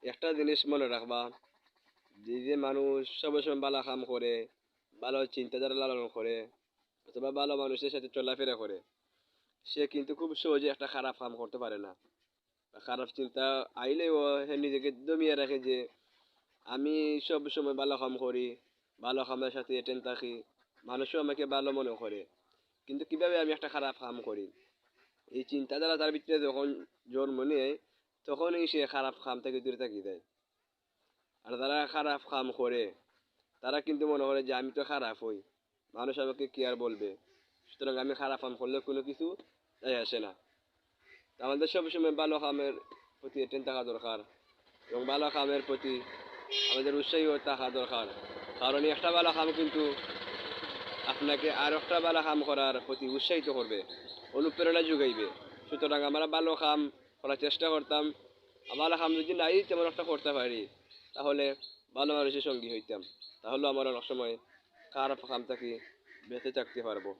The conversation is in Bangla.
একটা জিনিস মনে রাখবা, যে মানুষ সবসময় ভালো কাম করে, ভালো চিন্তাধারা লালন করে, অথবা ভালো মানুষের সাথে চলাফেরা করে, সে কিন্তু খুব সহজে একটা খারাপ কাম করতে পারে না। খারাপ চিন্তা আইলেও সে নিজেকে দমিয়ে রাখে যে আমি সব সময় ভালো কাম করি, ভালো কামের সাথে এটেন থাকি, মানুষও আমাকে ভালো মনে করে, কিন্তু কিভাবে আমি একটা খারাপ কাম করি, এই চিন্তাধারা তার ভিতরে যখন জন্ম নেয়, তখনই সে খারাপ কাম থেকে দূরে থাকি দেয়। আর যারা খারাপ কাম করে, তারা কিন্তু মনে করে যে আমি তো খারাপ হই, মানুষ আমাকে কি আর বলবে, সুতরাং আমি খারাপ কাম করলে কোনো কিছু যায় আসে না। তা আমাদের সবসময় ভালো কামের প্রতি এটেন থাকা দরকার, এবং ভালো কামের প্রতি আমাদের উৎসাহী থাকা দরকার। কারণ এই একটা ভালো কাম কিন্তু আপনাকে আর একটা ভালো কাম করার প্রতি উৎসাহিত করবে, অনুপ্রেরণা যোগাইবে। সুতরাং আমরা ভালো কাম করার চেষ্টা করতাম। ভালো কাম যদি নাই তেমন একটা করতে পারি, তাহলে ভালো মানুষের সঙ্গী হইতাম, তাহলে আমরা অনেক সময় খারাপ কাম থেকে বেঁচে থাকতে পারবো।